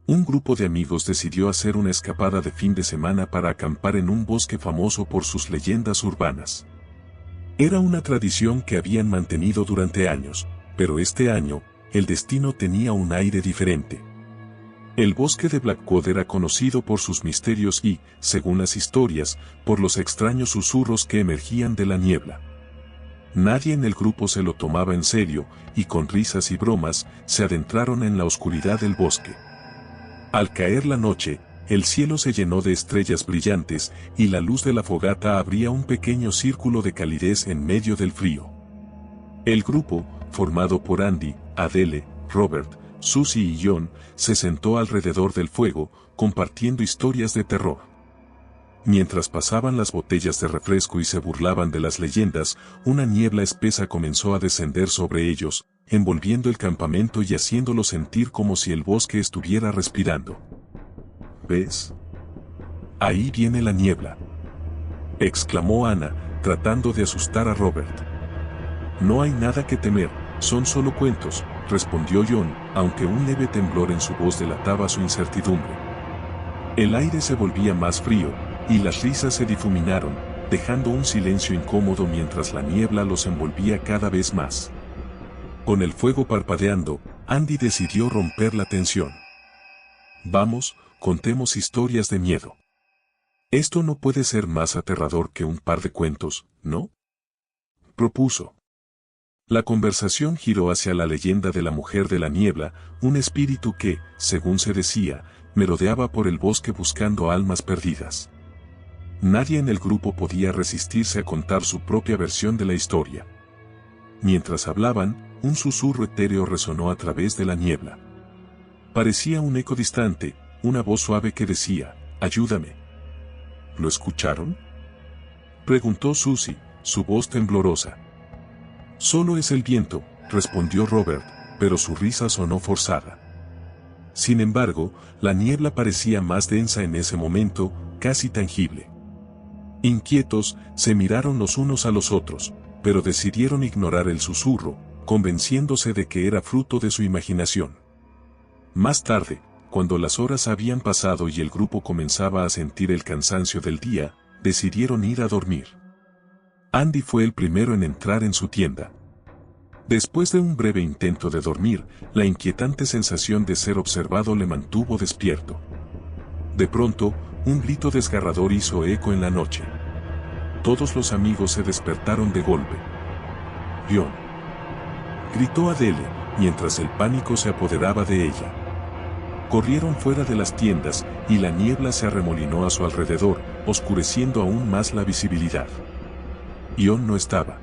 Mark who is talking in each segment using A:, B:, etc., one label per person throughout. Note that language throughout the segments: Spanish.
A: Un grupo de amigos decidió hacer una escapada de fin de semana para acampar en un bosque famoso por sus leyendas urbanas. Era una tradición que habían mantenido durante años, pero este año, el destino tenía un aire diferente. El bosque de Blackwood era conocido por sus misterios y, según las historias, por los extraños susurros que emergían de la niebla. Nadie en el grupo se lo tomaba en serio, y con risas y bromas, se adentraron en la oscuridad del bosque. Al caer la noche, el cielo se llenó de estrellas brillantes, y la luz de la fogata abría un pequeño círculo de calidez en medio del frío. El grupo, formado por Andy, Adele, Robert, Susie y John, se sentó alrededor del fuego, compartiendo historias de terror. Mientras pasaban las botellas de refresco y se burlaban de las leyendas, una niebla espesa comenzó a descender sobre ellos, envolviendo el campamento y haciéndolo sentir como si el bosque estuviera respirando. ¿Ves? Ahí viene la niebla, exclamó Anna, tratando de asustar a Robert. No hay nada que temer, son solo cuentos, respondió John, aunque un leve temblor en su voz delataba su incertidumbre. El aire se volvía más frío, y las risas se difuminaron, dejando un silencio incómodo mientras la niebla los envolvía cada vez más. Con el fuego parpadeando, Andy decidió romper la tensión. Vamos, contemos historias de miedo. Esto no puede ser más aterrador que un par de cuentos, ¿no? Propuso. La conversación giró hacia la leyenda de la mujer de la niebla, un espíritu que, según se decía, merodeaba por el bosque buscando almas perdidas. Nadie en el grupo podía resistirse a contar su propia versión de la historia. Mientras hablaban, un susurro etéreo resonó a través de la niebla. Parecía un eco distante, una voz suave que decía, «Ayúdame». ¿Lo escucharon?, preguntó Susie, su voz temblorosa. «Solo es el viento», respondió Robert, pero su risa sonó forzada. Sin embargo, la niebla parecía más densa en ese momento, casi tangible. Inquietos, se miraron los unos a los otros, pero decidieron ignorar el susurro, convenciéndose de que era fruto de su imaginación. Más tarde, cuando las horas habían pasado y el grupo comenzaba a sentir el cansancio del día, decidieron ir a dormir. Andy fue el primero en entrar en su tienda. Después de un breve intento de dormir, la inquietante sensación de ser observado le mantuvo despierto. De pronto, un grito desgarrador hizo eco en la noche. Todos los amigos se despertaron de golpe. «John», gritó Adele, mientras el pánico se apoderaba de ella. Corrieron fuera de las tiendas, y la niebla se arremolinó a su alrededor, oscureciendo aún más la visibilidad. John no estaba.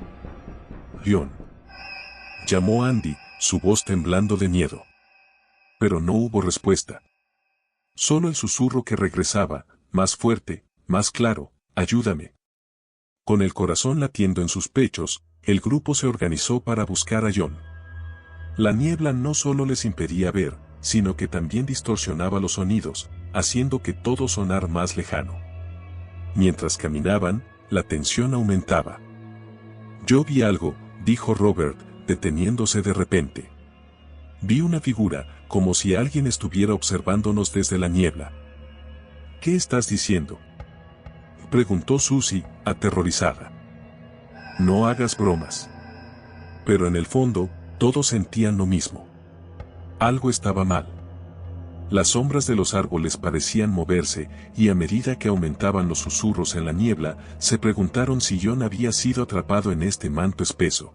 A: «John», llamó Andy, su voz temblando de miedo. Pero no hubo respuesta. Solo el susurro que regresaba, más fuerte, más claro, «Ayúdame». Con el corazón latiendo en sus pechos, el grupo se organizó para buscar a John. La niebla no solo les impedía ver, sino que también distorsionaba los sonidos, haciendo que todo sonara más lejano. Mientras caminaban, la tensión aumentaba. «Yo vi algo», dijo Robert, deteniéndose de repente. «Vi una figura, como si alguien estuviera observándonos desde la niebla». «¿Qué estás diciendo?», preguntó Susie, aterrorizada. «No hagas bromas». Pero en el fondo, todos sentían lo mismo. Algo estaba mal. Las sombras de los árboles parecían moverse, y a medida que aumentaban los susurros en la niebla, se preguntaron si John había sido atrapado en este manto espeso.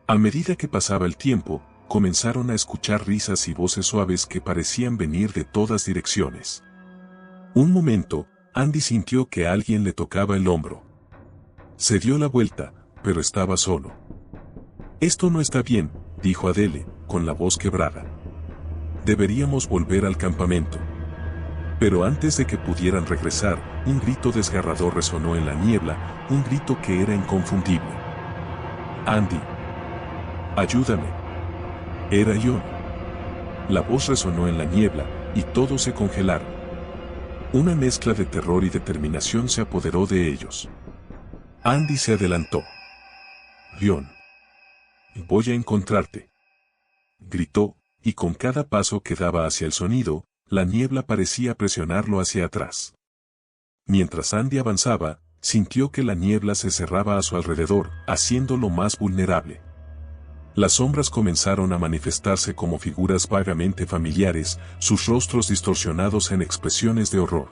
A: A medida que pasaba el tiempo, comenzaron a escuchar risas y voces suaves que parecían venir de todas direcciones. Un momento, Andy sintió que alguien le tocaba el hombro. Se dio la vuelta, pero estaba solo. «Esto no está bien», dijo Adele, con la voz quebrada. «Deberíamos volver al campamento». Pero antes de que pudieran regresar, un grito desgarrador resonó en la niebla, un grito que era inconfundible. «Andy, ayúdame». Era John. La voz resonó en la niebla, y todos se congelaron. Una mezcla de terror y determinación se apoderó de ellos. Andy se adelantó. «John, voy a encontrarte», gritó, y con cada paso que daba hacia el sonido, la niebla parecía presionarlo hacia atrás. Mientras Andy avanzaba, sintió que la niebla se cerraba a su alrededor, haciéndolo más vulnerable. Las sombras comenzaron a manifestarse como figuras vagamente familiares, sus rostros distorsionados en expresiones de horror.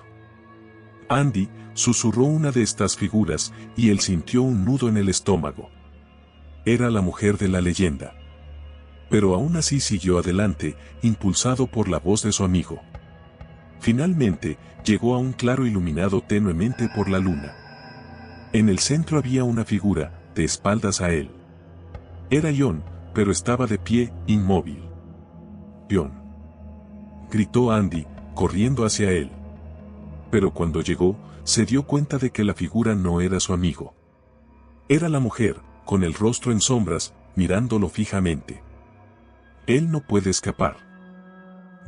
A: Andy susurró una de estas figuras, y él sintió un nudo en el estómago. Era la mujer de la leyenda. Pero aún así siguió adelante, impulsado por la voz de su amigo. Finalmente, llegó a un claro iluminado tenuemente por la luna. En el centro había una figura, de espaldas a él. Era John, pero estaba de pie, inmóvil. «John», gritó Andy, corriendo hacia él. Pero cuando llegó, se dio cuenta de que la figura no era su amigo. Era la mujer, con el rostro en sombras, mirándolo fijamente. «Él no puede escapar»,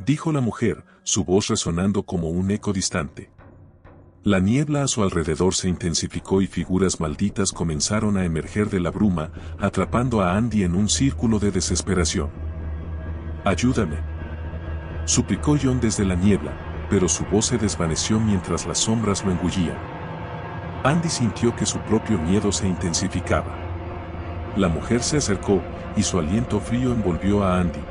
A: dijo la mujer, su voz resonando como un eco distante. La niebla a su alrededor se intensificó y figuras malditas comenzaron a emerger de la bruma, atrapando a Andy en un círculo de desesperación. «Ayúdame», suplicó John desde la niebla, pero su voz se desvaneció mientras las sombras lo engullían. Andy sintió que su propio miedo se intensificaba. La mujer se acercó, y su aliento frío envolvió a Andy.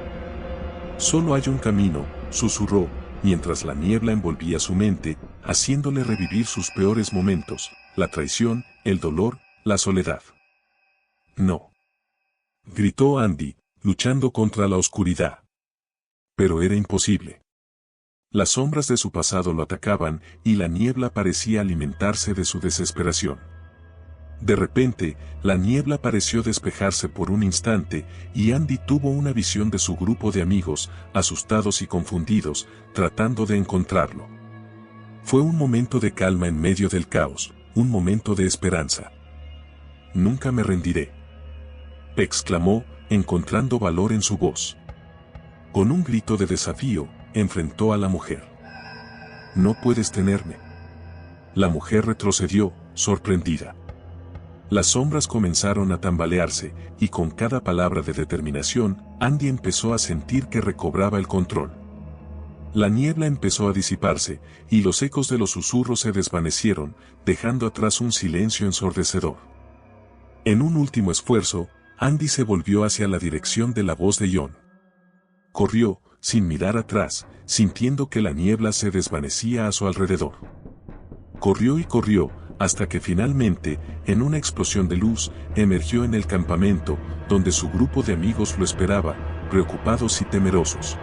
A: «Solo hay un camino», susurró, mientras la niebla envolvía su mente, haciéndole revivir sus peores momentos, la traición, el dolor, la soledad. «No», gritó Andy, luchando contra la oscuridad. Pero era imposible. Las sombras de su pasado lo atacaban, y la niebla parecía alimentarse de su desesperación. De repente, la niebla pareció despejarse por un instante, y Andy tuvo una visión de su grupo de amigos, asustados y confundidos, tratando de encontrarlo. Fue un momento de calma en medio del caos, un momento de esperanza. «Nunca me rendiré», exclamó, encontrando valor en su voz. Con un grito de desafío, enfrentó a la mujer. «No puedes tenerme». La mujer retrocedió, sorprendida. Las sombras comenzaron a tambalearse, y con cada palabra de determinación, Andy empezó a sentir que recobraba el control. La niebla empezó a disiparse, y los ecos de los susurros se desvanecieron, dejando atrás un silencio ensordecedor. En un último esfuerzo, Andy se volvió hacia la dirección de la voz de John. Corrió, sin mirar atrás, sintiendo que la niebla se desvanecía a su alrededor. Corrió y corrió, hasta que finalmente, en una explosión de luz, emergió en el campamento, donde su grupo de amigos lo esperaba, preocupados y temerosos.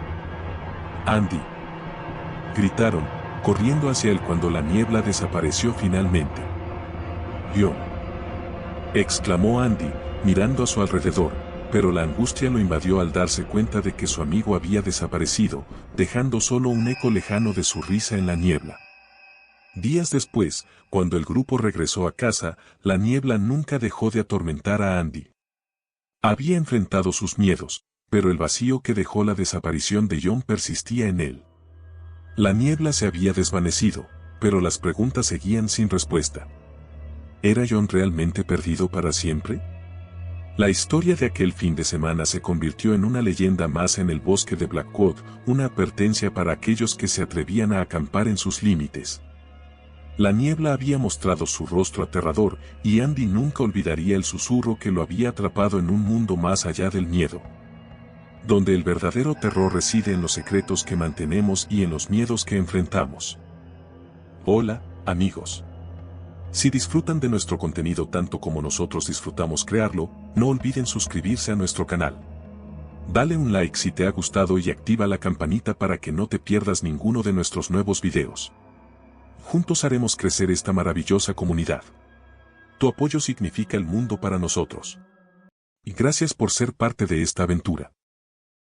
A: «Andy», gritaron, corriendo hacia él cuando la niebla desapareció finalmente. «John», exclamó Andy, mirando a su alrededor, pero la angustia lo invadió al darse cuenta de que su amigo había desaparecido, dejando solo un eco lejano de su risa en la niebla. Días después, cuando el grupo regresó a casa, la niebla nunca dejó de atormentar a Andy. Había enfrentado sus miedos, pero el vacío que dejó la desaparición de John persistía en él. La niebla se había desvanecido, pero las preguntas seguían sin respuesta. ¿Era John realmente perdido para siempre? La historia de aquel fin de semana se convirtió en una leyenda más en el bosque de Blackwood, una advertencia para aquellos que se atrevían a acampar en sus límites. La niebla había mostrado su rostro aterrador, y Andy nunca olvidaría el susurro que lo había atrapado en un mundo más allá del miedo. Donde el verdadero terror reside en los secretos que mantenemos y en los miedos que enfrentamos. Hola, amigos. Si disfrutan de nuestro contenido tanto como nosotros disfrutamos crearlo, no olviden suscribirse a nuestro canal. Dale un like si te ha gustado y activa la campanita para que no te pierdas ninguno de nuestros nuevos videos. Juntos haremos crecer esta maravillosa comunidad. Tu apoyo significa el mundo para nosotros. Y gracias por ser parte de esta aventura.